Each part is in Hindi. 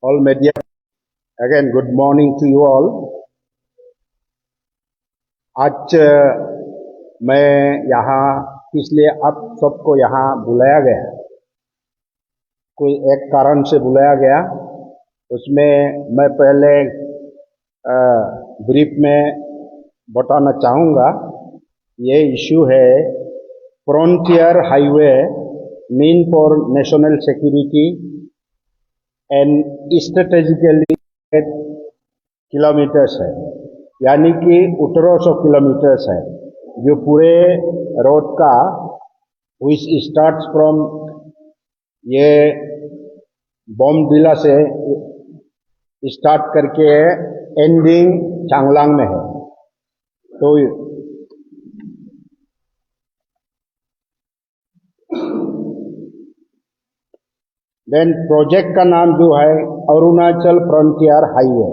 all media. Again, good morning to you all. आज मैं यहाँ इसलिए आप सबको यहाँ बुलाया गया, कोई एक कारण से बुलाया गया। उसमें मैं पहले ब्रीफ में बताना चाहूँगा। ये इशू है frontier highway mean for national security and strategically kilometres है, यानी कि 1800 किलोमीटर्स है, जो पूरे रोड का विच स्टार्ट्स फ्रॉम ये बॉम्बडिला से स्टार्ट करके एंडिंग चांगलांग में है। तो देन प्रोजेक्ट का नाम जो है Arunachal frontier highway,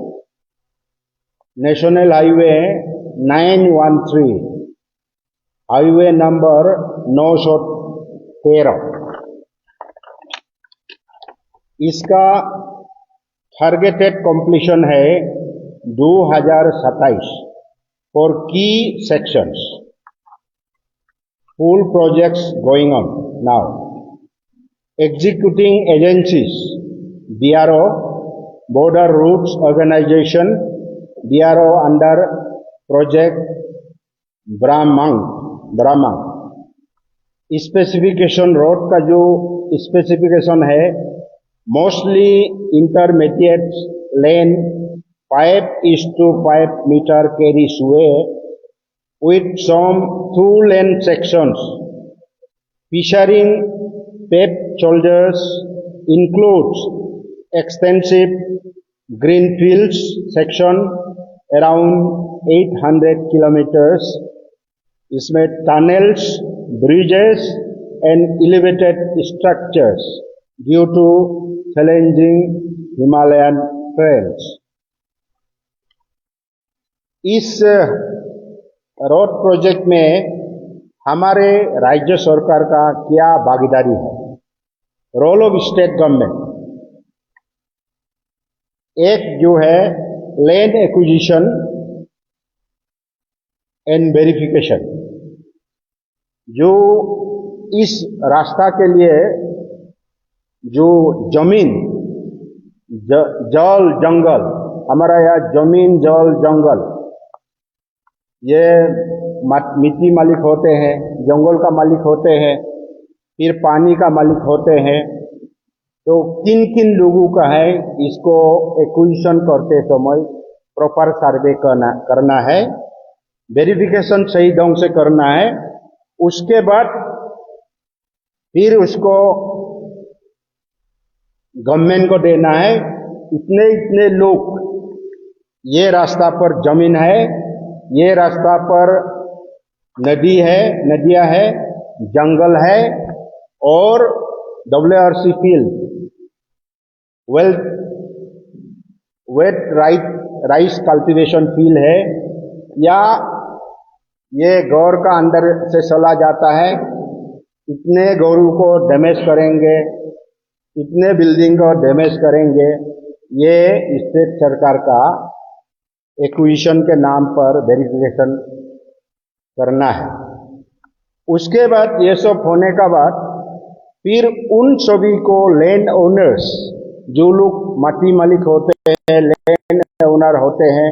national highway 913, highway number 913। इसका टारगेटेड कंप्लीशन है 2027 फॉर की sections. Full projects going on now. Executing agencies, BRO, Border Routes Organization, BRO under Project Brahmang। Specification road का जो स्पेसिफिकेशन है, mostly intermediate lane 5:5 metre carries way with some 2 lane sections featuring paved shoulders, includes extensive greenfields section around 800 kilometers. इसमें tunnels, bridges and elevated structures due to challenging Himalayan trails. इस रोड प्रोजेक्ट में हमारे राज्य सरकार का क्या भागीदारी है? रोल ऑफ स्टेट गवर्नमेंट, एक जो है लैंड एक्विजिशन एंड वेरिफिकेशन, जो इस रास्ता के लिए जो जमीन जल जंगल, हमारा यहाँ जमीन जल जंगल, ये मिट्टी मालिक होते हैं, जंगल का मालिक होते हैं, फिर पानी का मालिक होते हैं। तो किन किन लोगों का है, इसको एक्विजिशन करते समय प्रॉपर सर्वे करना है, वेरिफिकेशन सही ढंग से करना है। उसके बाद फिर उसको गवर्नमेंट को देना है। इतने इतने लोग, ये रास्ता पर जमीन है, ये रास्ता पर नदी है, नदियां है, जंगल है और WRC field, wet rice cultivation field है, या ये गौर का अंदर से चला जाता है। इतने गौरों को डैमेज करेंगे, इतने बिल्डिंग को डैमेज करेंगे, ये स्टेट सरकार का एक्विजिशन के नाम पर वेरिफिकेशन करना है। उसके बाद ये सब होने का बाद फिर उन सभी को लैंड ओनर्स, जो लोग माटी मालिक होते हैं, लैंड ओनर होते हैं,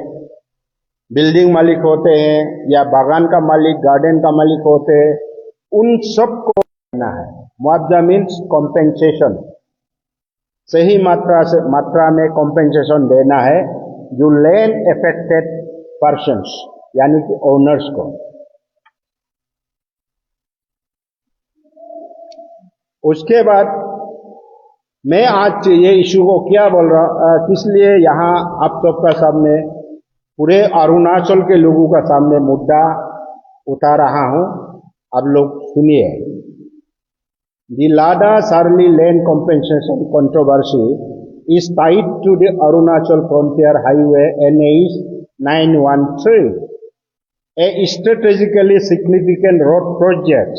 बिल्डिंग मालिक होते हैं, या बागान का मालिक, गार्डन का मालिक होते हैं, उन सबको देना है। मुआवजा मीन्स कॉम्पेंसेशन, सही मात्रा में कॉम्पेंसेशन देना है जो लैंड अफेक्टेड पर्सन्स, यानी कि ओनर्स को। उसके बाद मैं आज ये इशू को क्या बोल रहा, किस लिए यहाँ आप सबका सामने, पूरे अरुणाचल के लोगों का सामने मुद्दा उठा रहा हूँ। आप लोग सुनिए। The Lada-Sarli land compensation controversy is tied to the Arunachal Frontier Highway NH 913, a strategically significant road project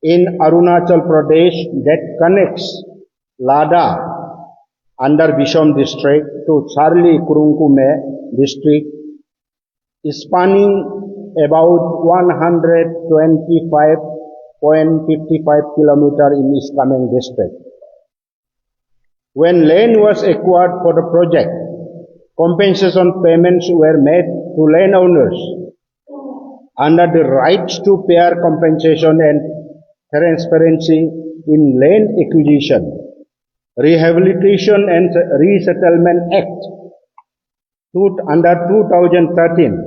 in Arunachal Pradesh that connects Lada under Bishom district to Charlie Kurungkume district, spanning about 125.55 kilometers in East Kameng district. When land was acquired for the project, compensation payments were made to landowners under the rights to fair compensation and transparency in land acquisition, Rehabilitation and Resettlement Act under 2013,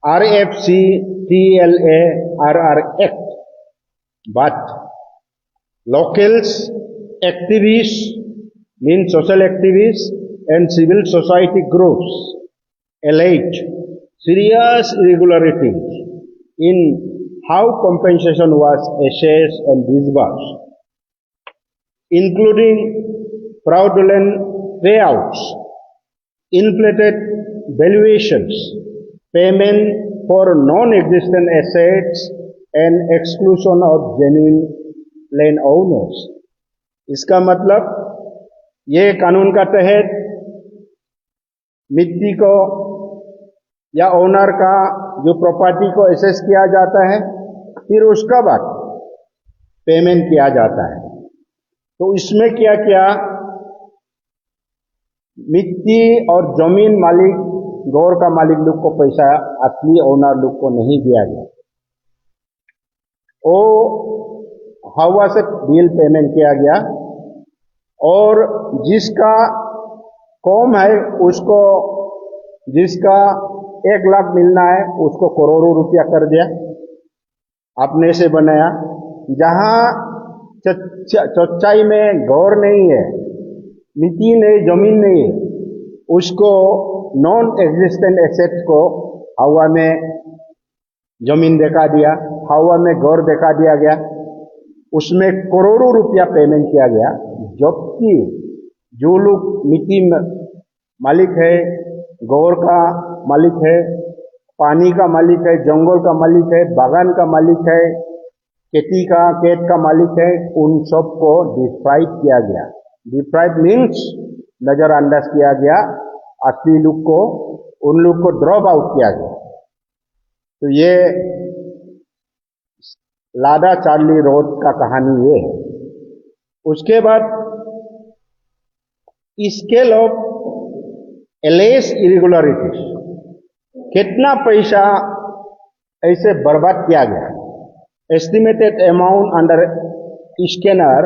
RFCTLA RR Act. But locals, activists, means social activists and civil society groups allege serious irregularities in how compensation was assessed and disbursed, including fraudulent payouts, inflated valuations, payment for non-existent assets, and exclusion of genuine landowners. इसका मतलब ये कानून का तहत मिट्टी को या ओनर का जो प्रॉपर्टी को एसेस किया जाता है, फिर उसका बाद पेमेंट किया जाता है। तो इसमें क्या किया, मिट्टी और जमीन मालिक, गौर का मालिक लोग को पैसा असली ओनर लोग को नहीं दिया गया। वो हवा से बिल पेमेंट किया गया और जिसका कम है उसको, जिसका 1 लाख मिलना है उसको करोड़ों रुपया कर दिया, अपने से बनाया। जहां सच्चाई में गौर नहीं है, मिट्टी नहीं, जमीन नहीं है, उसको नॉन एग्जिस्टेंट एसेट्स को हवा में जमीन दिखा दिया, हवा में गौर दिखा दिया गया, उसमें करोड़ों रुपया पेमेंट किया गया। जबकि जो लोग मिट्टी मालिक है, गौर का मालिक है, पानी का मालिक है, जंगल का मालिक है, बागान का मालिक है, खेती का खेत का मालिक है, उन सबको डिप्राइव किया गया। डिप्राइव मीन्स नजरअंदाज किया गया, असली लोग को, उन लोग को ड्रॉप आउट किया गया। तो ये लाडा चार्ली रोड का कहानी ये है। उसके बाद स्केल ऑफ एलेस इरेगुलरिटीज, कितना पैसा ऐसे बर्बाद किया गया। Estimated amount under scanner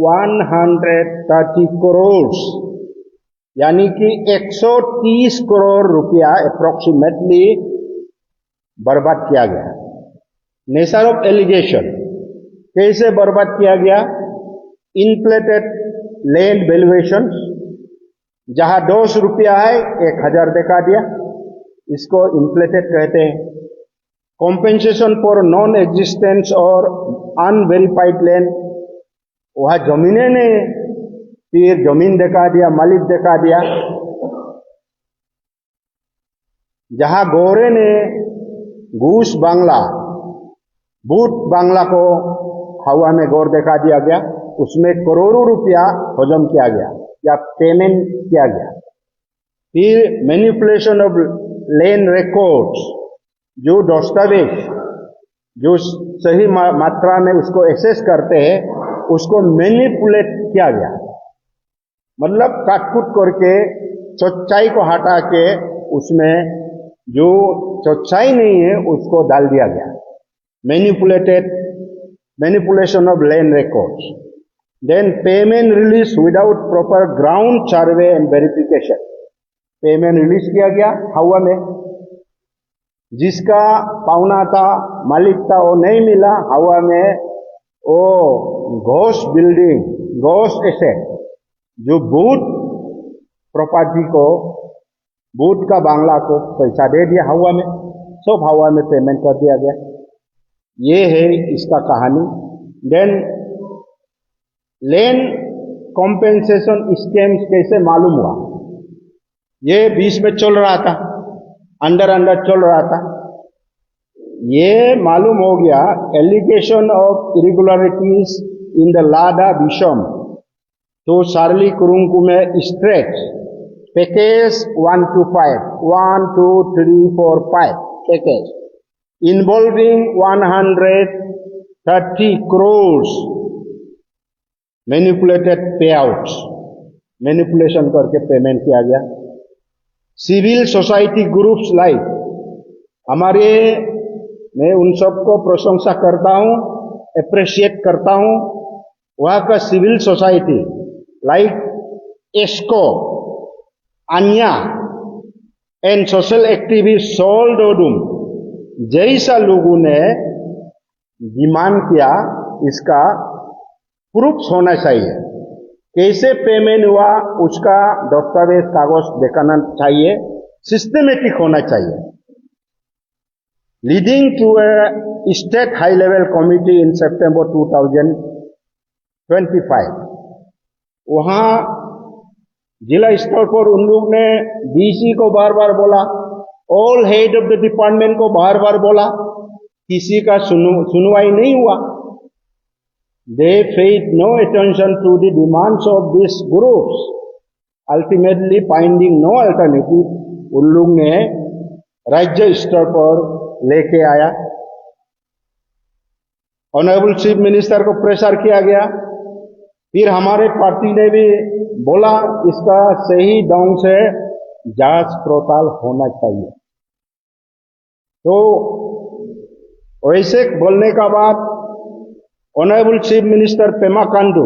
130 crore, यानी कि 130 करोड़ रुपया अप्रोक्सीमेटली बर्बाद किया गया। नेचर ऑफ एलिगेशन, कैसे बर्बाद किया गया? इन्फ्लेटेड लैंड वैल्यूएशन, जहां 200 रुपया है 1000 दिखा दिया, इसको इन्फ्लेटेड कहते हैं। कॉम्पेंसेशन फॉर नॉन एग्जिस्टेंस और अनवेरिफाइड लैंड, वहां जमीनें नहीं, फिर जमीन दिखा दिया, मालिक दिखा दिया। जहां गौरे ने घूस बांग्ला, बूट बांग्ला को हवा में गौर दिखा दिया गया, उसमें करोड़ों रुपया हजम किया गया या पेमेंट किया गया। फिर मैनिपुलेशन ऑफ लैंड रिकॉर्ड्स, जो दस्तावेज जो सही मात्रा में उसको एक्सेस करते हैं, उसको मैनिपुलेट किया गया, मतलब काटकुट करके सच्चाई को हटा के उसमें जो सच्चाई नहीं है उसको डाल दिया गया। Manipulation of land records. Then payment release without proper ground survey and verification, payment release किया गया हवा में, जिसका पावना था, मालिक था, वो नहीं मिला, हवा में वो घोस्ट बिल्डिंग, घोस्ट एसेट, जो बूट प्रॉपर्टी को, बूट का बांग्ला को पैसा दे दिया हवा में, सब हवा में पेमेंट कर दिया गया। ये है इसका कहानी। देन लैंड कॉम्पेंसेशन स्कीम्स कैसे मालूम हुआ? ये बीच में चल रहा था, अंडर चल रहा था। ये मालूम हो गया, allegation of irregularities in the लाडा बिशम to Charlie Kurungkume stretch package 1 to 5, 1, 2, 3, 4, 5 package involving 130 crores manipulated payouts, manipulation करके पेमेंट किया गया। सिविल सोसाइटी ग्रुप्स लाइक हमारे, मैं उन सबको प्रशंसा करता हूं, अप्रिशिएट करता हूं। वहां का सिविल सोसाइटी लाइक एस्को, अन्या and social activist Sol Dodum जैसा लोगों ने डिमांड किया, इसका प्रूफ होना चाहिए। कैसे पेमेंट हुआ उसका दस्तावेज कागज दिखाना चाहिए, सिस्टमेटिक होना चाहिए। Leading to a state high level committee in September 2025, वहां जिला स्तर पर उन लोग ने डीसी को बार बार बोला, all head of the department को बार बार बोला, किसी का सुनवाई नहीं हुआ। They paid no attention to the demands of these groups, ultimately finding no alternative, उन लोग ने राज्य स्तर पर लेके आया। ऑनरेबल चीफ मिनिस्टर को प्रेशर किया गया, फिर हमारे पार्टी ने भी बोला इसका सही ढंग से जांच पड़ताल होना चाहिए। तो वैसे बोलने का बाद honourable chief minister Pema Khandu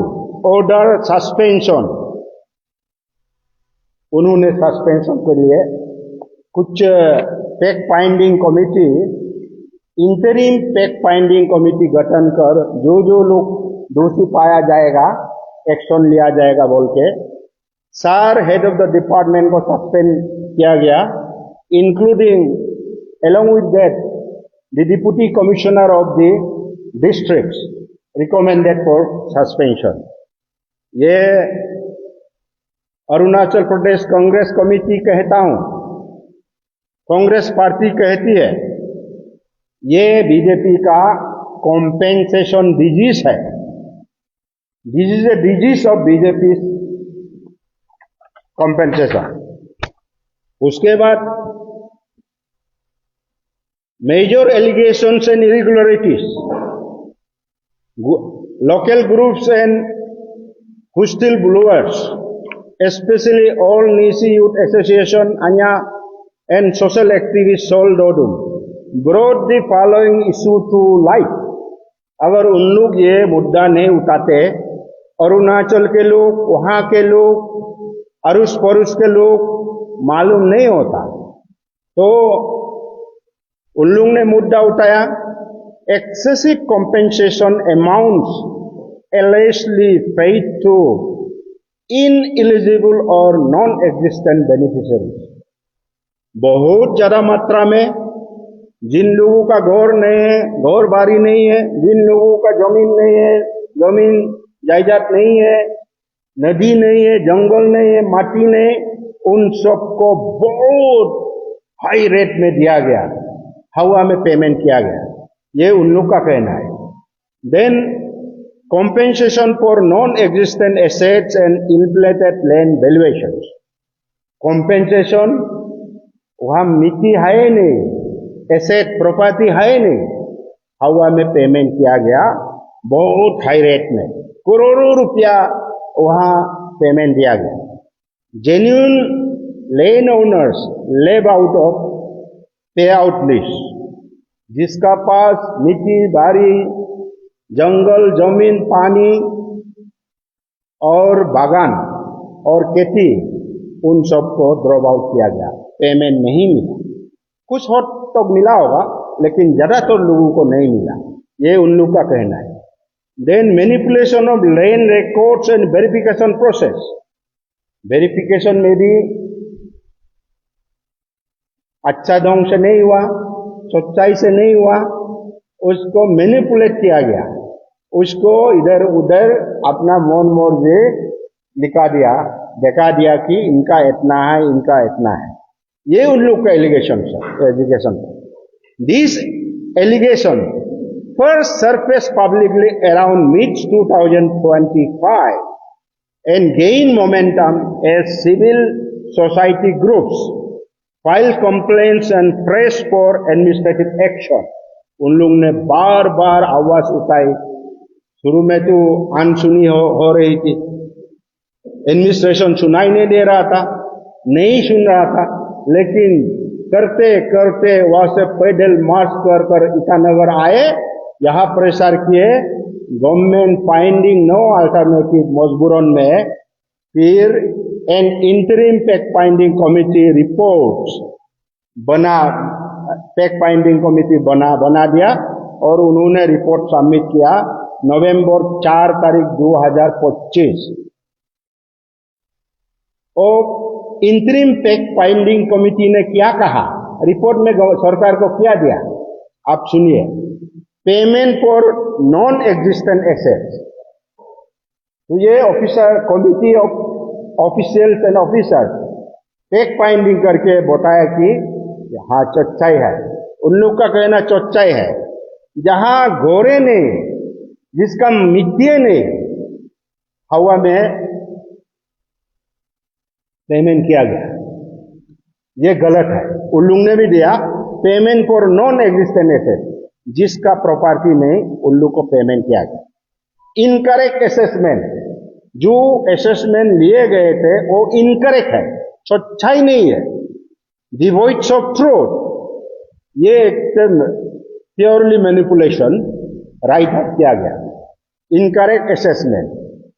order suspension, उन्होंने सस्पेंशन के लिए कुछ fact finding committee, interim fact finding committee गठन कर जो लोग दोषी पाया जाएगा एक्शन लिया जाएगा बोल के सार हेड ऑफ द डिपार्टमेंट को सस्पेंड किया गया, including along with that the deputy commissioner of the districts recommended for suspension। ये अरुणाचल प्रदेश कांग्रेस कमेटी कहता हूं, कांग्रेस पार्टी कहती है ये बीजेपी का कॉम्पेंसेशन डिजीज है। This is a disease of BJP compensation. उसके बाद major allegations and irregularities, local groups and whistleblowers, especially all Nisi Youth Association, Anya and social activist Sol Dodum, brought the following issue to light। अगर उन लोग ये मुद्दा नहीं उठाते, अरुणाचल के लोग, वहां के लोग, अरुष परुष के लोग मालूम नहीं होता, तो उन लोग ने मुद्दा उठाया excessive compensation amounts allegedly paid to ineligible or non-existent beneficiaries। बहुत ज्यादा मात्रा में जिन लोगों का घर नहीं है, घर बारी नहीं है, जिन लोगों का जमीन नहीं है, जमीन जायदाद नहीं है, नदी नहीं है, जंगल नहीं है, माटी नहीं, उन सबको बहुत हाई रेट में दिया गया, हवा में पेमेंट किया गया, ये उन लोग का कहना है। Then compensation for non existent assets and inflated land valuations. Compensation वहां मिट्टी है नहीं, एसेट प्रॉपर्टी है नहीं, हवा में पेमेंट किया गया बहुत हाई रेट में, करोड़ों रुपया वहां पेमेंट दिया गया। जेन्युइन लैंड ओनर्स लेव आउट ऑफ पे आउट लिस्ट, जिसका पास मिट्टी बारी, जंगल, जमीन, पानी और बागान और खेती, उन सबको ड्रॉप आउट किया गया, पेमेंट नहीं मिला। कुछ हद तक मिला होगा लेकिन ज्यादातर लोगों को नहीं मिला, ये उन लोग का कहना है। Then manipulation of land records and verification process, verification में भी अच्छा ढंग से नहीं हुआ, सच्चाई से नहीं हुआ, उसको मैनिपुलेट किया गया, उसको इधर उधर अपना मन मर्जी लिखा दिया, दिखा दिया कि इनका इतना है, इनका इतना है। ये उन लोग का एलिगेशन है। This allegation first surfaced publicly around mid-2025 and gain momentum as civil society groups file complaints and press for administrative action. उन लोग ने बार बार आवाज उठाई। शुरू में तो अनसुनी हो रही थी, एडमिनिस्ट्रेशन सुनाई नहीं दे रहा था, नहीं सुन रहा था, लेकिन करते करते वहां से पैदल मार्च कर कर ईटानगर आए, यहाँ प्रेशर किए, गवर्नमेंट फाइंडिंग नो अल्टरनेटिव मजबूरन में फिर N interim fact finding committee reports बना, फैक्ट फाइंडिंग कमिटी बना दिया और उन्होंने रिपोर्ट सबमिट किया नवंबर 4 तारीख 2025। और इंटरिम फैक्ट फाइंडिंग कमिटी ने क्या कहा, रिपोर्ट में सरकार को क्या दिया, आप सुनिए। Payment for non existent assets, तो ये officer committee of officials and officers fact finding करके बताया कि हाँ चौचाई है, उन लोग का कहना चौचाई है। जहां घोड़े ने, जिसका मिट्टी ने हवा में पेमेंट किया गया, ये गलत है। उन लोग ने भी दिया payment for non existent asset, जिसका प्रॉपर्टी नहीं, उन लोग को पेमेंट किया गया। इनकरेक्ट असेसमेंट, जो असेसमेंट लिए गए थे वो इनकरेक्ट है, सच्चाई नहीं है, डिवॉइड ऑफ ट्रूथ, ये प्योरली मैनिपुलेशन राइट किया गया। इनकरेक्ट असेसमेंट,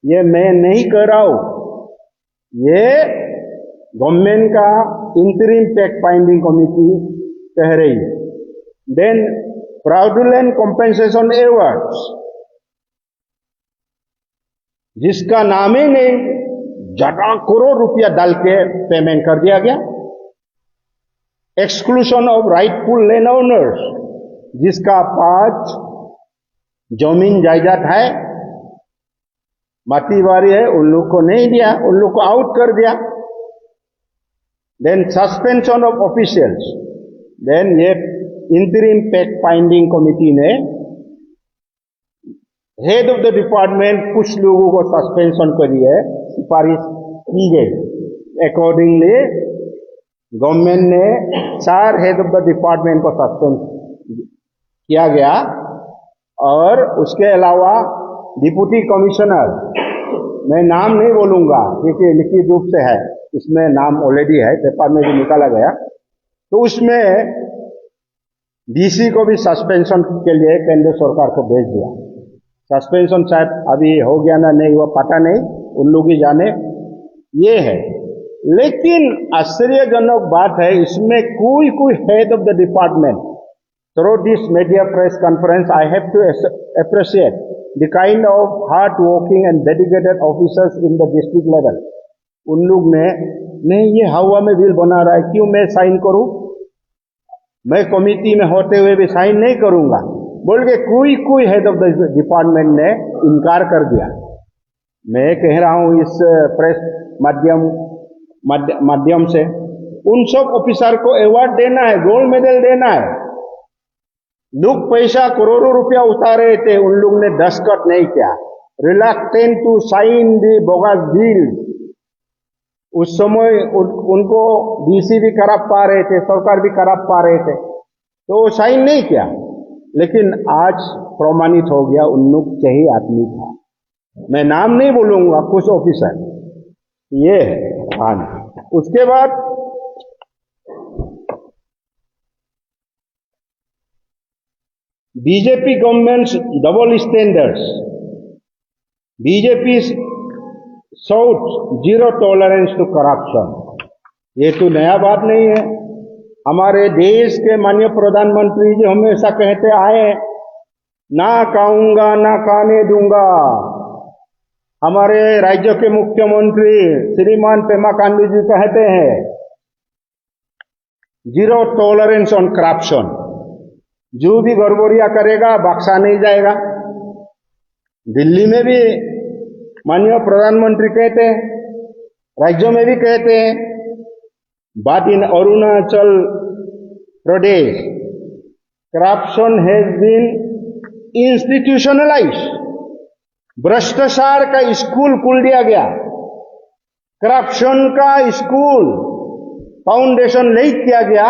ये मैं नहीं कर रहा हूं, ये गवर्नमेंट का इंटरिम फैक्ट फाइंडिंग कमिटी कह रही है। देन फ्रॉडुलेंट कंपेंसेशन एवर्ड्स, जिसका नाम ही नहीं, ज्यादा करोड़ रुपया डाल के पेमेंट कर दिया गया। Exclusion of rightful land owners, जिसका पास जमीन जायदाद है, माटीवारी है, उन लोग को नहीं दिया, उन लोग को आउट कर दिया। Then suspension of officials, then ये इंटरिम फैक्ट फाइंडिंग कमिटी ने हेड ऑफ द डिपार्टमेंट कुछ लोगों को सस्पेंशन करी है, सिफारिश की गई। अकॉर्डिंगली गवर्नमेंट ने 4 हेड ऑफ द डिपार्टमेंट को सस्पेंड किया गया, और उसके अलावा डिप्टी कमिश्नर, मैं नाम नहीं बोलूंगा क्योंकि लिखित रूप से है, इसमें नाम ऑलरेडी है, पेपर में भी निकाला गया, तो उसमें डीसी को भी सस्पेंशन के लिए केंद्र सरकार को भेज दिया। सस्पेंशन शायद अभी हो गया ना नहीं, वो पता नहीं, उन लोग ही जाने। ये है, लेकिन आश्चर्यजनक बात है, इसमें कोई head of the department, through this media press conference I have to appreciate the kind of hard working and dedicated officers in the district level. उन लोग ने नहीं, ये हवा में बिल बना रहा है, क्यों मैं साइन करूं, मैं कमिटी में होते हुए भी साइन नहीं करूंगा बोल के कोई हेड ऑफ द डिपार्टमेंट ने इनकार कर दिया। मैं कह रहा हूं इस प्रेस माध्यम से, उन सब ऑफिसर को अवार्ड देना है, गोल्ड मेडल देना है। लोग पैसा करोड़ों रुपया उतारे थे, उन लोग ने दस्तखत नहीं किया, reluctant to sign the bogus deal. उस समय उनको डीसी भी खराब पा रहे थे, सरकार भी खराब पा रहे थे, तो साइन नहीं किया। लेकिन आज प्रमाणित हो गया उन लोग सही आदमी था। मैं नाम नहीं बोलूंगा, कुछ ऑफिसर ये है। हाँ, उसके बाद BJP governments double standards, BJP south zero tolerance to corruption, ये तो नया बात नहीं है। हमारे देश के माननीय प्रधानमंत्री जी हमेशा कहते आए, ना खाऊंगा ना खाने दूंगा। हमारे राज्य के मुख्यमंत्री श्रीमान पेमा खांडू जी कहते हैं जीरो टॉलरेंस ऑन करप्शन, जो भी गड़बड़ियां करेगा बख्शा नहीं जाएगा। दिल्ली में भी माननीय प्रधानमंत्री कहते हैं, राज्यों में भी कहते हैं। But in Arunachal Pradesh corruption has been institutionalised, भ्रष्टाचार का स्कूल खोल दिया गया। करप्शन का स्कूल फाउंडेशन नहीं किया गया।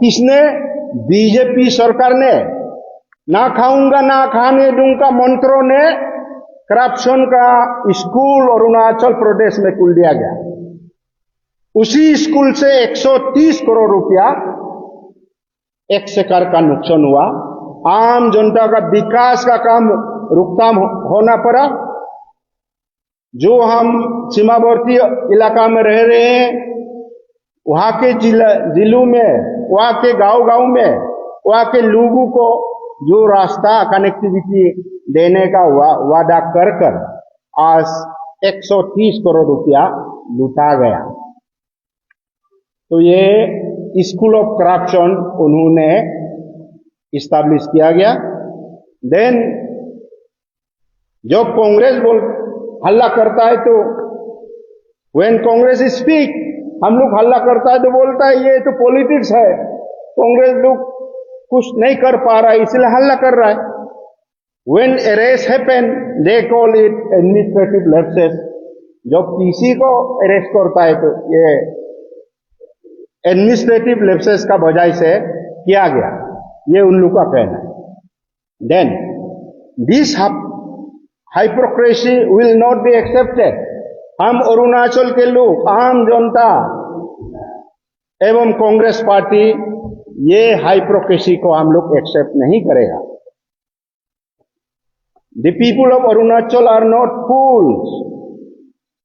किसने? बीजेपी सरकार ने। ना खाऊंगा ना खाने दूंगा मंत्रों ने करप्शन का स्कूल अरुणाचल प्रदेश में खुल दिया गया। उसी स्कूल से 130 करोड़ रुपया एक सरकार का नुकसान हुआ। आम जनता का विकास का काम रुकताम होना पड़ा। जो हम सीमावर्ती इलाका में रह रहे हैं, वहां के जिलों में, वहां के गांव में, वहां के लोगों को जो रास्ता कनेक्टिविटी देने का वादा कर आज 130 करोड़ रुपया लूटा गया। तो ये स्कूल ऑफ करप्शन उन्होंने इस्टेब्लिश किया गया। देन जब कांग्रेस हल्ला करता है तो व्हेन कांग्रेस स्पीक, हम लोग हल्ला करता है तो बोलता है ये तो पॉलिटिक्स है, कांग्रेस लोग कुछ नहीं कर पा रहा है इसलिए हल्ला कर रहा है। When arrest happen they call it administrative lapses. जब किसी को अरेस्ट करता है तो ये एडमिनिस्ट्रेटिव लैप्सेस का वजह से किया गया, ये उन लोग का कहना है। Then this hypocrisy will not be accepted. हम अरुणाचल के लोग, आम जनता एवं कांग्रेस पार्टी ये हाइपोक्रेसी को हम लोग एक्सेप्ट नहीं करेगा। The people of Arunachal are not fools.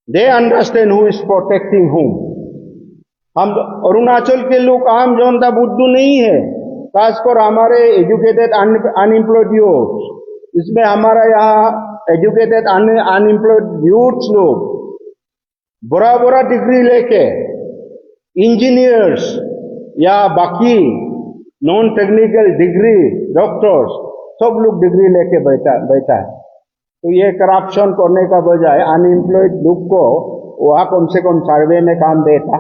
They understand who is protecting whom. हम अरुणाचल के लोग आम जनता बुद्धू नहीं है, खासकर हमारे एजुकेटेड अनएम्प्लॉयड यूथ। इसमें हमारा यहाँ एजुकेटेड अनएम्प्लॉयड यूथ लोग बड़ा बड़ा डिग्री लेके इंजीनियर्स या बाकी नॉन टेक्निकल डिग्री, डॉक्टर्स, सब लोग डिग्री लेके बैठा है। तो ये करप्शन करने का बजाय अनएम्प्लॉयड लोग को वहां कम से कम सर्वे में काम देता,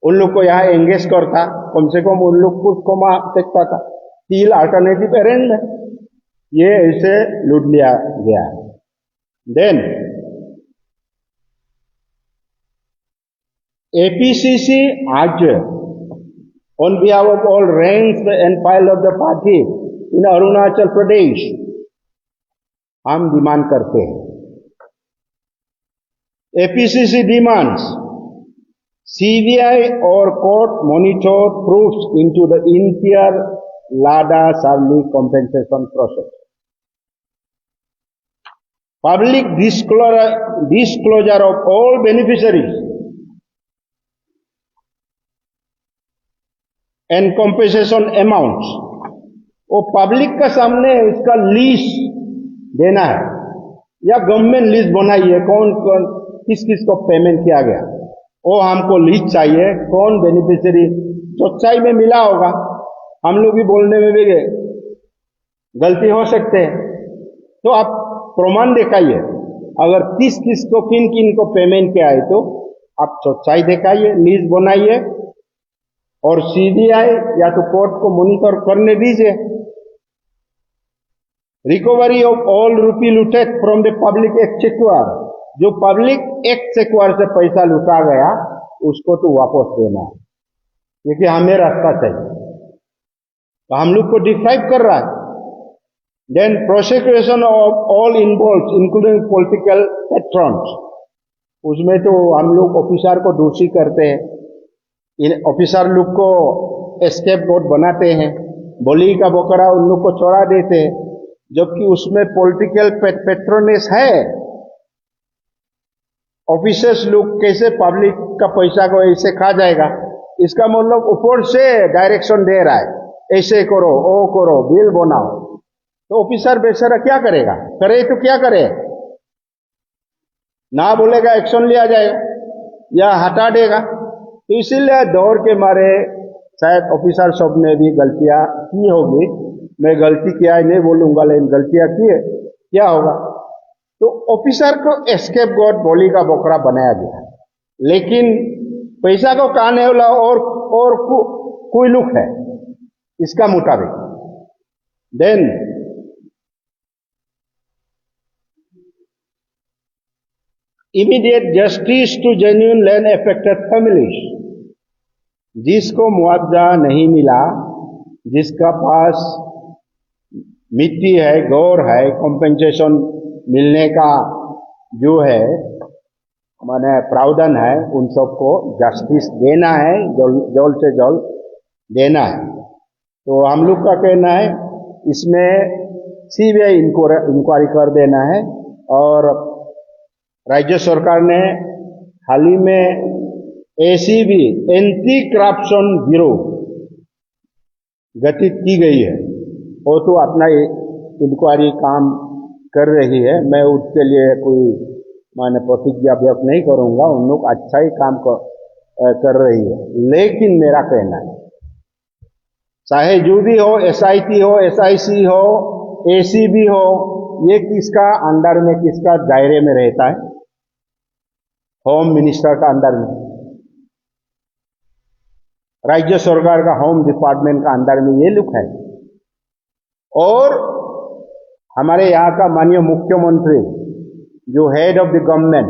उन लोग को यहाँ एंगेज करता, कम से कम उन लोग कुछ कमा सकता था। स्टिल अल्टरनेटिव अरेंजमेंट ये ऐसे लूट लिया गया। देन APCC आज on behalf of all ranks and file of the party in Arunachal Pradesh हम डिमांड करते हैं। APCC demands CBI or court monitor proofs into the entire Lada Savli compensation process. Public disclosure of all beneficiaries and compensation amounts, वो पब्लिक का सामने इसका लिस्ट देना है या गवर्नमेंट लिस्ट बनाई है, कौन कौन किस किस को पेमेंट किया गया, वो हमको लिस्ट चाहिए। कौन बेनिफिशियरी सच्चाई में मिला होगा, हम लोग भी बोलने में भी गलती हो सकते हैं, तो आप प्रमाण दिखाइए। अगर किस किस को किन किन को पेमेंट किया है तो आप सच्चाई दिखाइए, लिस्ट बनाइए और CBI या तो कोर्ट को मॉनिटर करने दीजिए। रिकवरी ऑफ ऑल रूपी लूटेड फ्रॉम द पब्लिक एक्सचेक्वर, जो पब्लिक एक्सचेक्वर से पैसा लूटा गया उसको तो वापस देना है, क्योंकि हमें रास्ता चाहिए, तो हम लोग को डिप्राइव कर रहा है। Then prosecution of all involve including political patrons, उसमें तो हम लोग ऑफिसर को दोषी करते हैं, इन ऑफिसर लोग को एस्केप बोट बनाते हैं, बोली का बकरा उन लोग को छोड़ा देते हैं, जबकि उसमें पॉलिटिकल पेट्रोनेस है। ऑफिसर्स लोग कैसे पब्लिक का पैसा को ऐसे खा जाएगा, इसका मतलब ऊपर से डायरेक्शन दे रहा है, ऐसे करो वो करो बिल बनाओ, तो ऑफिसर बेचारा क्या करेगा, करे तो क्या करे, ना बोलेगा एक्शन लिया जाएगा या हटा देगा। तो इसीलिए दौड़ के मारे शायद ऑफिसर सब ने भी गलतियां की होगी, मैं गलती किया है नहीं बोलूंगा, लेकिन गलतियां की है, क्या होगा। तो ऑफिसर को एस्केप गॉड बोली का बकरा बनाया गया, लेकिन पैसा को काने वाला और कोई लुक है इसका मुताबिक। Then immediate justice to genuine land affected families. जिसको मुआवजा नहीं मिला, जिसका पास मिट्टी है, गौर है, कॉम्पेंसेशन मिलने का जो है माने प्रावधान है, उन सबको जस्टिस देना है, जल्द से जल्द देना है। तो हम लोग का कहना है इसमें सीबीआई इंक्वायरी कर देना है। और राज्य सरकार ने हाल ही में एसीबी एंटी करप्शन ब्यूरो गठित की गई है, वो तो अपना इंक्वायरी काम कर रही है। मैं उसके लिए कोई माने प्रतिज्ञा व्यक्त नहीं करूंगा, उन लोग अच्छा ही काम कर रही है। लेकिन मेरा कहना है चाहे जो भी हो, एसआईटी हो, एसआईसी हो, एसीबी हो, ये किसका अंडर में, किसका दायरे में रहता है? होम मिनिस्टर का अंडर में, राज्य सरकार का होम डिपार्टमेंट का अंडर में ये लोग है। और हमारे यहाँ का माननीय मुख्यमंत्री जो हेड ऑफ द गवर्नमेंट,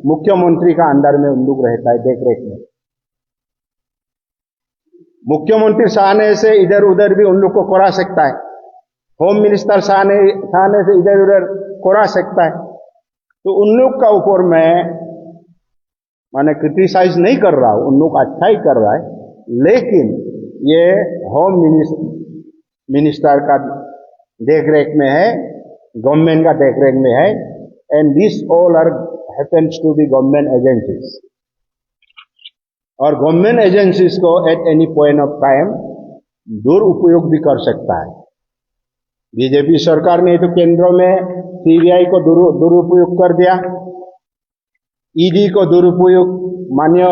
मुख्यमंत्री का अंडर में उन लोग रहता है, देख रेख में। मुख्यमंत्री चाहने से इधर उधर भी उन लोग को करा सकता है, होम मिनिस्टर चाहने से इधर उधर करा सकता है। तो उन लोग का ऊपर मैं माने क्रिटिसाइज नहीं कर रहा हूं, उन लोग अच्छा ही कर रहा है। लेकिन ये होम मिनिस्टर का देखरेख में है, गवर्नमेंट का देखरेख में है। And this all are happens to be government agencies. और गवर्नमेंट एजेंसीज को at any point of time दुरुपयोग भी कर सकता है। बीजेपी सरकार ने तो केंद्र में सीबीआई को दुरुपयोग कर दिया, ईडी को दुरुपयोग माननीय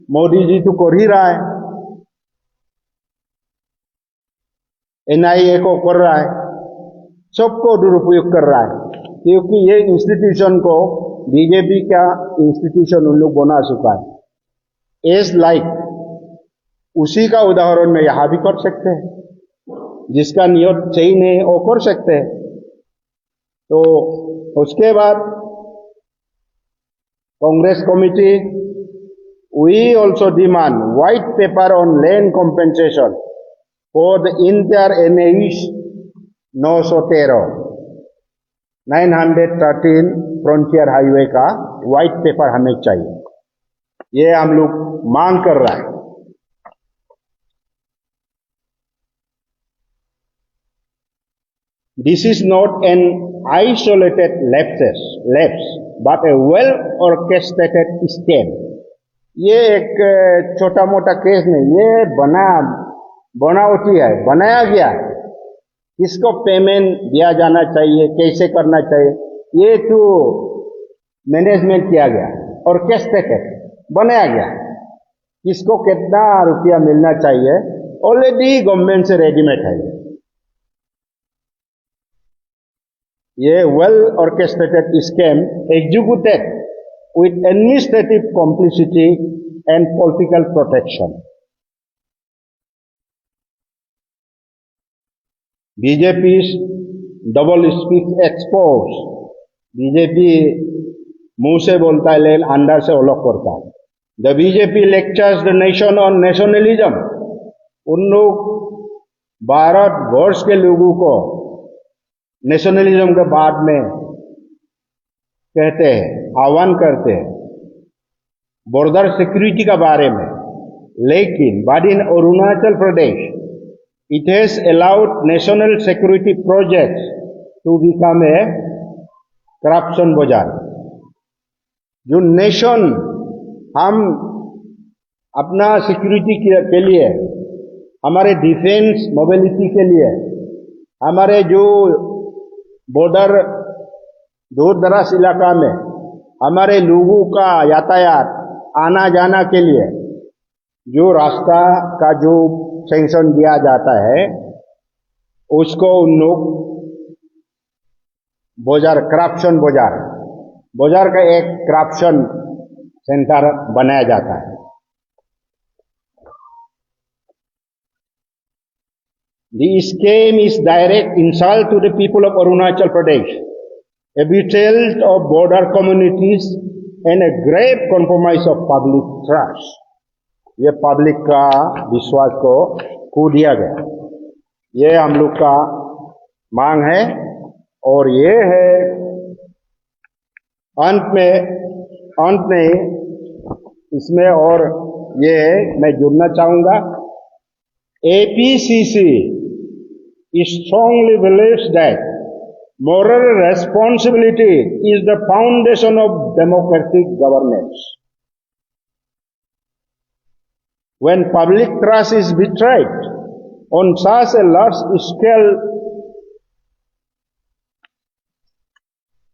मोदी जी तो कर ही रहा है, एनआईए को कर रहा है, सबको दुरुपयोग कर रहा है। क्योंकि ये इंस्टीट्यूशन को बीजेपी का इंस्टीट्यूशन उन लोग बना चुका है। एज लाइक उसी का उदाहरण में यहां भी कर सकते हैं, जिसका नियत सही नहीं वो कर सकते हैं। तो उसके बाद Congress committee we also demand white paper on land compensation for the entire NH 913 frontier highway का व्हाइट पेपर हमें चाहिए, ये हम लोग मांग कर रहा है। This is not an isolated lapse, but a well-orchestrated scheme. ये एक छोटा मोटा केस नहीं, ये बनावटी है, बनाया गया है। किसको पेमेंट दिया जाना चाहिए, कैसे करना चाहिए, ये तो मैनेजमेंट किया गया, ऑर्केस्ट्रेटेड बनाया गया। किसको कितना रुपया मिलना चाहिए ऑलरेडी गवर्नमेंट से रेडीमेड है। ये well orchestrated scheme executed with administrative complicity and political protection. BJP's double speak exposed. BJP मुंह से बोलता है लेकिन अंदर से अलग करता है। The BJP lectures the nation on nationalism. उन लोग भारत वर्ष के लोगों को नेशनलिज्म के बाद में कहते हैं, आह्वान करते हैं बॉर्डर सिक्योरिटी के बारे में। लेकिन but in Arunachal Pradesh it has allowed national security projects to become a corruption bazaar. जो नेशन हम अपना सिक्योरिटी के लिए, हमारे डिफेंस मोबिलिटी के लिए, हमारे जो बॉर्डर दूर दराज इलाका में हमारे लोगों का यातायात आना जाना के लिए जो रास्ता का जो सैंक्शन दिया जाता है, उसको उन लोग बाजार, करप्शन बाजार का एक करप्शन सेंटर बनाया जाता है। The scheme is direct insult to the people of Arunachal Pradesh, a betrayal of border communities and a grave compromise of public trust. ये पब्लिक का विश्वास को खो दिया गया। ये हम लोग का मांग है और ये है अंत में इसमें और ये मैं जुड़ना चाहूंगा। APCC strongly believes that moral responsibility is the foundation of democratic governance. When public trust is betrayed on such a large scale,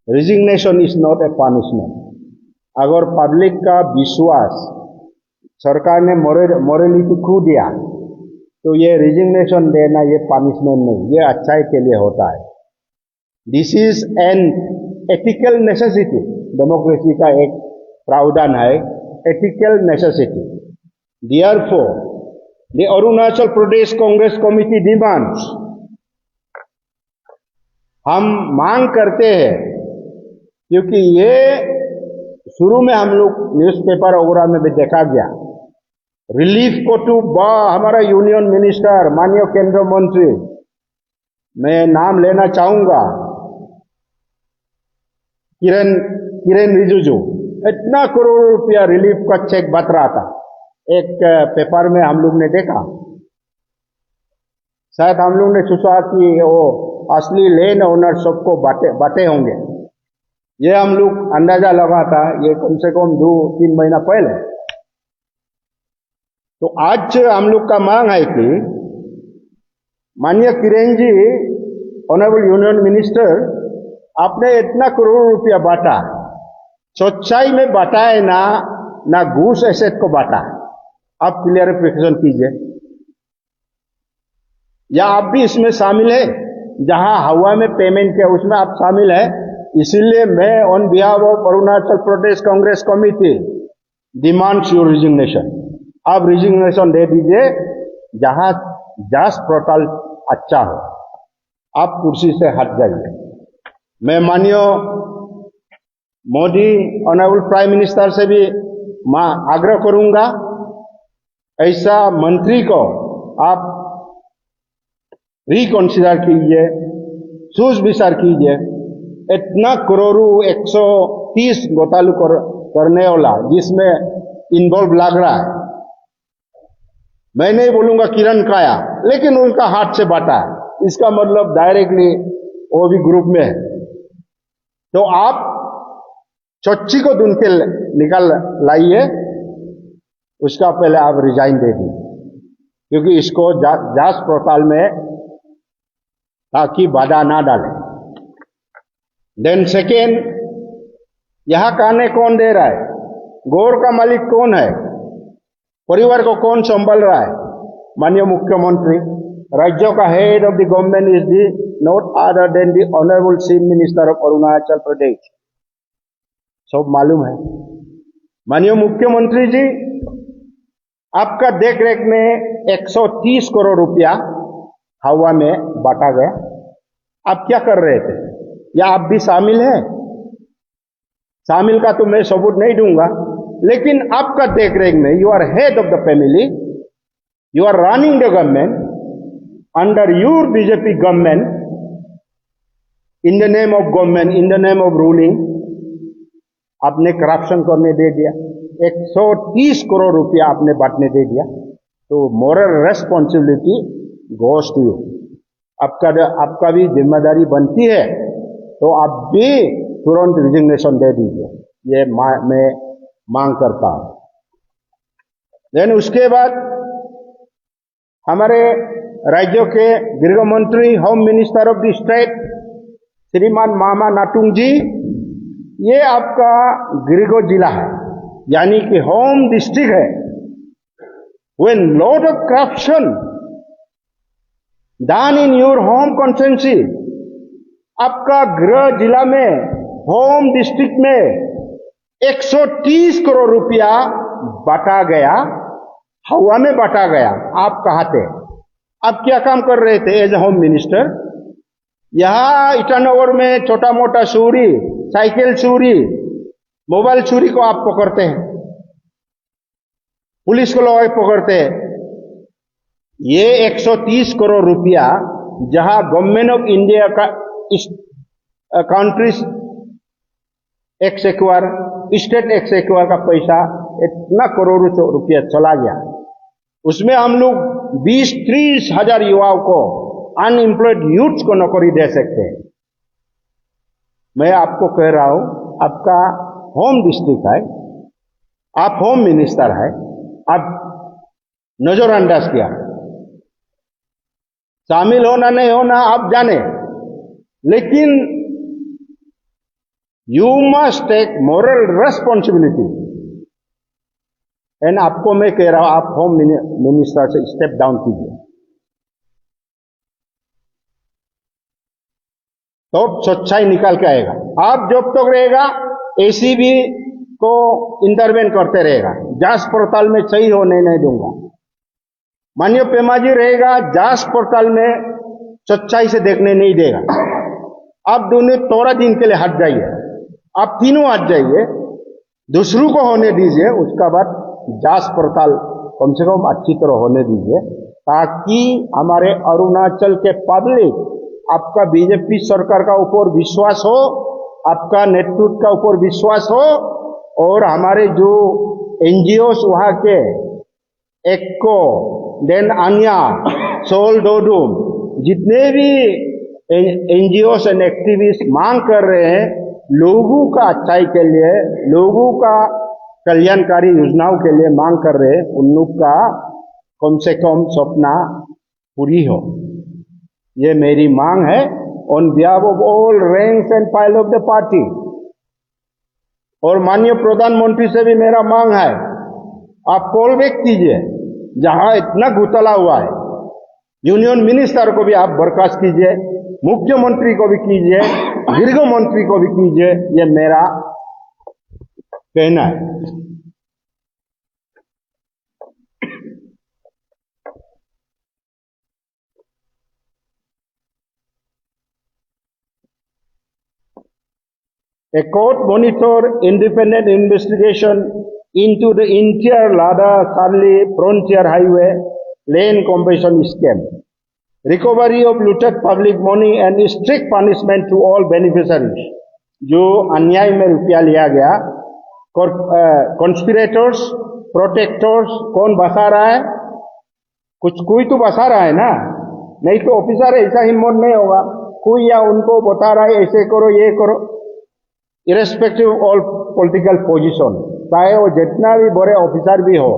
resignation is not a punishment. अगर पब्लिक का विश्वास सरकार ने मोरलिटी खो दिया तो ये रिजिग्नेशन देना ये पनिशमेंट नहीं, ये अच्छाई के लिए होता है। This is an ethical necessity. Democracy का एक प्रावधान है, ethical necessity. Therefore, the Arunachal Pradesh Congress Committee demands, हम मांग करते हैं, क्योंकि ये शुरू में हम लोग न्यूज़पेपर वगैरह में भी देखा गया, रिलीफ को टू हमारा यूनियन मिनिस्टर माननीय केंद्रीय मंत्री, मैं नाम लेना चाहूंगा, किरेन रिजिजू, इतना करोड़ रुपया रिलीफ का चेक बत रहा था। एक पेपर में हम लोग ने देखा, शायद हम लोग ने सोचा कि वो असली लैंड ओनर सबको बांटे होंगे, ये हम लोग अंदाजा लगा था, ये कम से कम 2-3 महीना पहले। तो आज हम लोग का मांग है कि माननीय किरेन जी, ऑनरेबल यूनियन मिनिस्टर, आपने इतना करोड़ रुपया बांटा, सच्चाई में बांटा है ना घूस एसेट को बांटा, आप क्लियरिफिकेशन कीजिए। या आप भी इसमें शामिल है, जहां हवा में पेमेंट किया उसमें आप शामिल है। इसीलिए मैं on behalf of Arunachal Pradesh Congress committee demands your resignation. आप रिजिग्नेशन दे दीजिए, जहां जांच पड़ताल अच्छा हो, आप कुर्सी से हट जाइए। मैं माननीय मोदी ऑनरेबल प्राइम मिनिस्टर से भी आग्रह करूंगा, ऐसा मंत्री को आप रिकंसिडर कीजिए, सोच विचार कीजिए। इतना करोड़ों 130 घोटाले करने वाला जिसमें इन्वॉल्व लग रहा है, मैं नहीं बोलूंगा किरण काया, लेकिन उनका हाथ से बांटा है, इसका मतलब डायरेक्टली वो भी ग्रुप में है। तो आप चच्ची को ढूंढ के निकाल लाइए, उसका पहले आप रिजाइन दे दीजिए, क्योंकि इसको जांच पड़ताल में ताकि बाधा ना डाले। देन सेकेंड, यहां खाने कौन दे रहा है, गौर का मालिक कौन है, परिवार को कौन संभाल रहा है? माननीय मुख्यमंत्री, राज्यों का head of the government is the not other than the honourable chief minister of Arunachal Pradesh. सब मालूम है। माननीय मुख्यमंत्री जी, आपका देख रेख में 130 करोड़ रुपया हवा में बांटा गया, आप क्या कर रहे थे? या आप भी शामिल हैं? शामिल का तो मैं सबूत नहीं दूंगा, लेकिन आपका देख रेख में, you are head of the family, you are running the government under your BJP government, in the name of government, in the name of ruling, आपने करप्शन करने दे दिया, 130 करोड़ रुपया आपने बांटने दे दिया। तो moral responsibility goes to you. आपका भी जिम्मेदारी बनती है, तो आप भी तुरंत रिजिग्नेशन दे दीजिए, ये मैं मांग करता हूं। देन उसके बाद हमारे राज्यों के गृह मंत्री, home minister of the state श्रीमान मामा नातुंग जी, ये आपका गृह जिला है, यानी कि होम डिस्ट्रिक्ट है। When lot of corruption done in your home constituency, आपका गृह जिला में, होम डिस्ट्रिक्ट में 130 करोड़ रुपया बांटा गया, हवा में बांटा गया। आप कहां थे? आप क्या काम कर रहे थे एज ए होम मिनिस्टर? यहां ईटानगर में छोटा मोटा चोरी, साइकिल चोरी, मोबाइल चोरी को आप पकड़ते हैं, पुलिस को लोग पकड़ते हैं। ये 130 करोड़ रुपया जहां गवर्नमेंट ऑफ इंडिया का कंट्रीज एक्सक्वायर, स्टेट एक्सक्वायर का पैसा इतना करोड़ रुपया चला गया। उसमें हम लोग 20-30 हजार युवाओं को, अनएम्प्लॉयड यूथ्स को नौकरी दे सकते हैं। मैं आपको कह रहा हूं, आपका होम डिस्ट्रिक्ट है, आप होम मिनिस्टर है, आप नजरअंदाज किया, शामिल होना नहीं होना आप जाने, लेकिन you must take moral responsibility. And आपको मैं कह रहा हूं, आप होम मिनिस्टर से स्टेप डाउन कीजिए, तो सच्चाई निकाल के आएगा। आप जब तक रहेगा एसीबी को इंटरवेन करते रहेगा, जांच पड़ताल में सही होने नहीं दूंगा। माननीय पेमा जी रहेगा, जांच पड़ताल में सच्चाई से देखने नहीं देगा। आप दोनों 13 दिन के लिए हट जाइए, आप तीनों हट जाइए, दूसरों को होने दीजिए, उसका बाद जांच पड़ताल कम से कम अच्छी तरह होने दीजिए, ताकि हमारे अरुणाचल के पब्लिक आपका बीजेपी सरकार का ऊपर विश्वास हो, आपका नेतृत्व का ऊपर विश्वास हो, और हमारे जो एनजीओस वहां के एक्को, देन अन्या, सोल डोडूम, जितने भी एनजीओस एंड एक्टिविस्ट मांग कर रहे हैं लोगों का अच्छाई के लिए, लोगों का कल्याणकारी योजनाओं के लिए मांग कर रहे हैं, उन लोग का कम से कम सपना पूरी हो, ये मेरी मांग है on behalf of all ranks and file of the party. और माननीय प्रधानमंत्री से भी मेरा मांग है, आप कॉल बैक कीजिए, जहां इतना घोटाला हुआ है, यूनियन मिनिस्टर को भी आप बर्खास्त कीजिए, मुख्यमंत्री को भी कीजिए, गृह मंत्री को भी कीजिए, ये मेरा कहना है। A court monitored independent investigation into the entire Ladakh-Karli Frontier Highway lane compensation scam, recovery of looted public money and strict punishment to all beneficiaries। जो अन्याय में रुपया लिया गया, कॉन्स्पिरेटर्स, प्रोटेक्टर्स, कौन बसा रहा है? कोई तो बसा रहा है ना, नहीं तो ऑफिसर ऐसा हिम्मत नहीं होगा, कोई या उनको बता रहा है ऐसे करो ये करो, इरेस्पेक्टिव ऑल पॉलिटिकल पोजीशन, चाहे वो जितना भी बड़े ऑफिसर भी हो,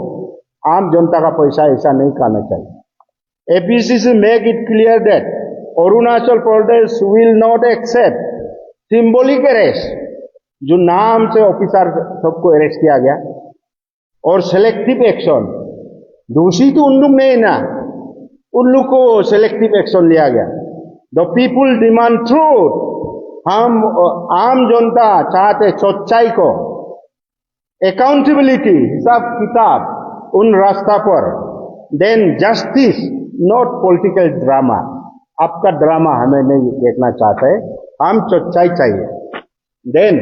आम जनता का पैसा ऐसा नहीं खाना चाहिए। APCC make it clear that Arunachal Pradesh will not accept symbolic arrest, जो नाम से ऑफिसर सबको अरेस्ट किया गया, और सेलेक्टिव एक्शन, दोषी तो उन लोग नहीं ना, उन लोग को सेलेक्टिव एक्शन लिया गया। द पीपुल डिमांड ट्रूथ, हम आम जनता चाहते सच्चाई को, अकाउंटेबिलिटी, हिसाब किताब उन रास्ता पर, then justice, not political drama. आपका ड्रामा हमें नहीं देखना चाहते, हम सच्चाई चाहिए। Then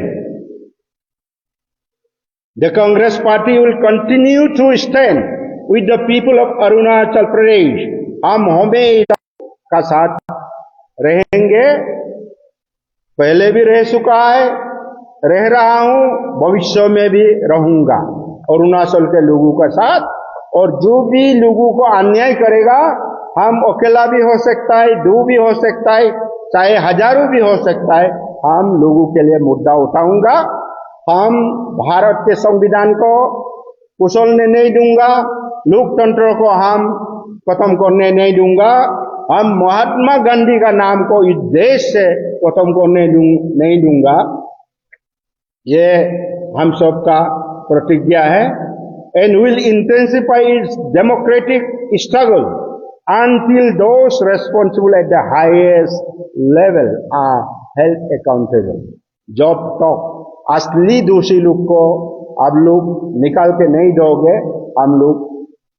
the Congress party will continue to stand with the people of Arunachal Pradesh. हम हमेशा का साथ रहेंगे, पहले भी रह चुका है, रह रहा हूं, भविष्य में भी रहूंगा अरुणाचल के लोगों के साथ। और जो भी लोगों को अन्याय करेगा, हम अकेला भी हो सकता है, दो भी हो सकता है, चाहे हजारों भी हो सकता है, हम लोगों के लिए मुद्दा उठाऊंगा। हम भारत के संविधान को कुचलने नहीं दूंगा, लोकतंत्र को हम खत्म करने नहीं दूंगा, हम महात्मा गांधी का नाम को इस देश से खत्म करने नहीं दूंगा। ये हम सबका प्रतिज्ञा है। And will intensify it's democratic struggle until those responsible at the highest level are held accountable। जब तक असली दोषी लोग को आप लोग निकाल के नहीं दोगे, हम लोग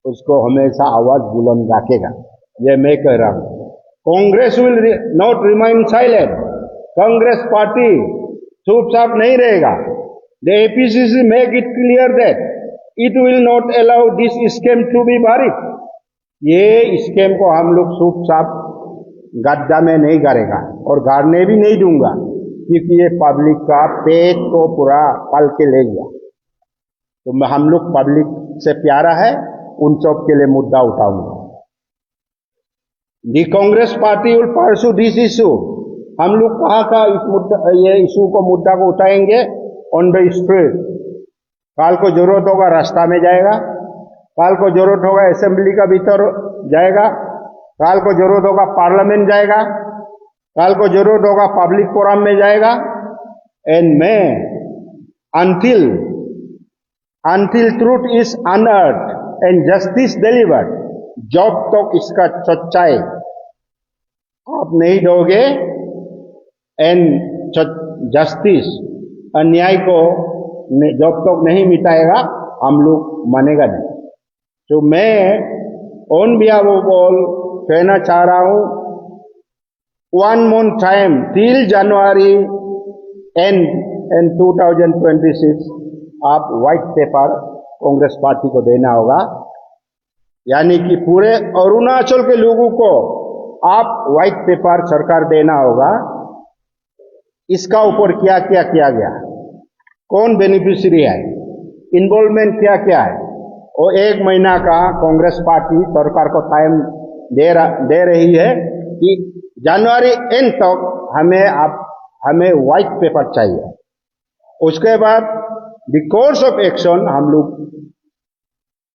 उसको हमेशा आवाज बुलंद रखेगा, ये मैं कह रहा हूं। Congress will not remain silent, Congress party चुपचाप नहीं रहेगा। The APCC make it clear that it will not allow this scam to be buried. ये स्कैम को हम लोग सूप साप गड्ढा में नहीं करेगा और गाड़ने भी नहीं दूंगा, क्योंकि ये पब्लिक का पेट को पूरा पल के ले गया। तो हम लोग पब्लिक से प्यारा है, उन सब के लिए मुद्दा उठाऊंगा। The Congress party will pursue this issue. हम लोग कहाँ का इस मुद्दा, ये इशू को मुद्दा को उठाएंगे ऑन द स्ट्रीट। काल को जरूरत होगा रास्ता में जाएगा, काल को जरूरत होगा असेंबली का भीतर जाएगा, काल को जरूरत होगा पार्लियामेंट जाएगा, काल को जरूरत होगा पब्लिक फोरम में जाएगा। एंड मैं until truth is unearthed and justice delivered, जब तक इसका सच्चाई आप नहीं दोगे एंड जस्टिस अन्याय को जब तक नहीं मिटाएगा, हम लोग मानेगा नहीं। तो मैं ऑन बिहाफ ऑफ ऑल कहना चाह रहा हूं, 1 month time till January and 2026 आप व्हाइट पेपर कांग्रेस पार्टी को देना होगा। यानी कि पूरे अरुणाचल के लोगों को आप व्हाइट पेपर सरकार देना होगा। इसका ऊपर क्या क्या किया गया, कौन बेनिफिशियरी है, इन्वॉल्वमेंट क्या क्या है, और 1 महीना का कांग्रेस पार्टी सरकार को टाइम दे रही है कि जनवरी एंड तक हमें व्हाइट पेपर चाहिए। उसके बाद द कोर्स ऑफ एक्शन हम लोग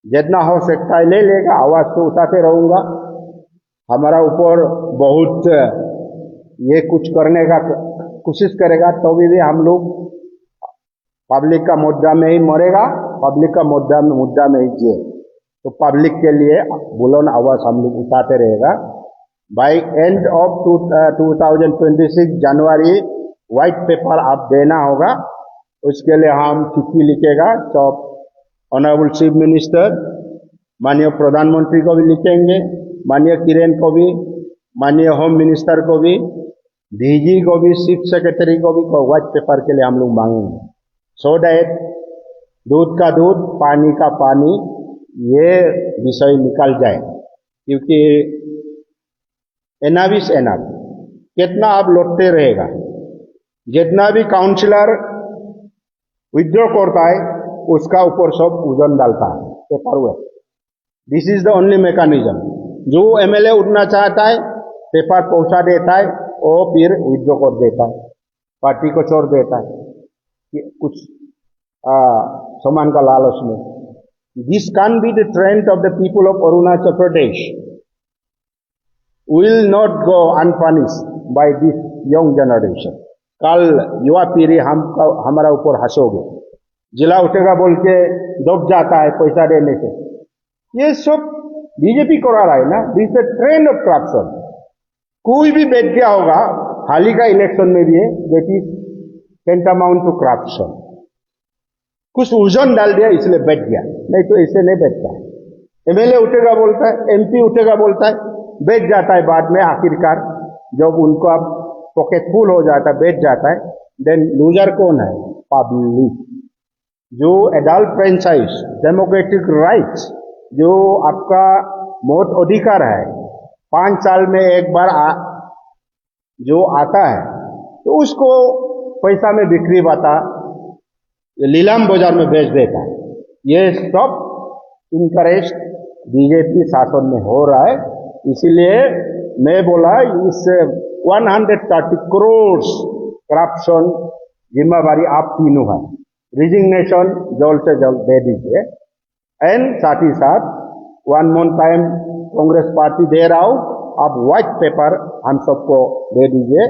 जितना हो सकता है ले लेगा, आवाज तो उठाते रहूंगा। हमारा ऊपर बहुत ये कुछ करने का कोशिश करेगा तो भी हम लोग पब्लिक का मुद्दा में ही मरेगा, पब्लिक का मुद्दा में ही जिए। तो पब्लिक के लिए बुलंद आवाज हम लोग उठाते रहेगा। By end of 2026 January white paper आप देना होगा। उसके लिए हम चिट्ठी लिखेगा, तो ऑनरेबल चीफ मिनिस्टर, माननीय प्रधानमंत्री को भी लिखेंगे, माननीय किरण को भी, माननीय होम मिनिस्टर को भी, डीजी को भी, चीफ सेक्रेटरी को भी व्हाइट पेपर के लिए हम लोग मांगेंगे। सो दैट दूध का दूध पानी का पानी ये विषय निकल जाए, क्योंकि एनाफ इज एनाफ। कितना आप लौटते रहेगा, जितना भी काउंसिलर विथड्रॉ करता है उसका ऊपर सब वजन डालता है पेपर हुए। This is the only mechanism. जो एमएलए उठना चाहता है पेपर पहुंचा देता है और फिर विथड्रॉ कर देता है, पार्टी को छोड़ देता है कुछ सामान का लालच में। This can be the trend of the people of Arunachal Pradesh, will not go unpunished by this young generation. कल युवा पीढ़ी हमारा ऊपर हंसोगे, जिला उठेगा बोल के दब जाता है पैसा देने से। ये सब बीजेपी करा रहा है ना। This the trend of corruption. कोई भी बैठ गया होगा, हाल ही का इलेक्शन में भी है, दैट इज टेंटामाउंट टू करप्शन। कुछ वजन डाल दिया इसलिए बैठ गया, नहीं तो ऐसे नहीं बैठता है। एमएलए उठेगा बोलता है, एमपी उठेगा बोलता है, बैठ जाता है बाद में। आखिरकार जब उनको अब पॉकेट फुल हो जाता है, बैठ जाता है। देन लूजर कौन है? पब्लिक। जो एडल्ट फ्रेंचाइज, डेमोक्रेटिक राइट्स, जो आपका मौत अधिकार है, 5 साल में एक बार जो आता है, तो उसको पैसा में बिक्री बाता लीलाम बाजार में बेच देता है। ये सब इनकरेज बीजेपी शासन में हो रहा है। इसीलिए मैं बोला इस 130 करोड़ करप्शन जिम्मेवारी आप तीनों है। रिजिग्नेशन जल्द से जल्द दे दीजिए। एंड साथ ही साथ 1 month टाइम कांग्रेस पार्टी दे रहा हूं, आप व्हाइट पेपर हम सबको दे दीजिए।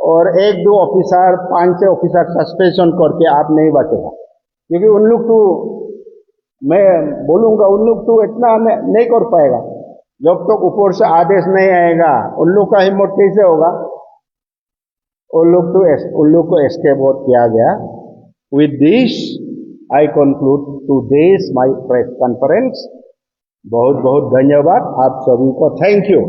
और 1-2 ऑफिसर, 5-6 ऑफिसर सस्पेंशन करके आप नहीं बचेगा, क्योंकि उन लोग तो मैं बोलूंगा उन लोग तो इतना नहीं कर पाएगा जब तक ऊपर से आदेश नहीं आएगा। उन लोग का हिम्मत कैसे होगा? उन लोग को एस्केप किया गया। With this I conclude today's my press conference. बहुत बहुत धन्यवाद आप सभी को। Thank you.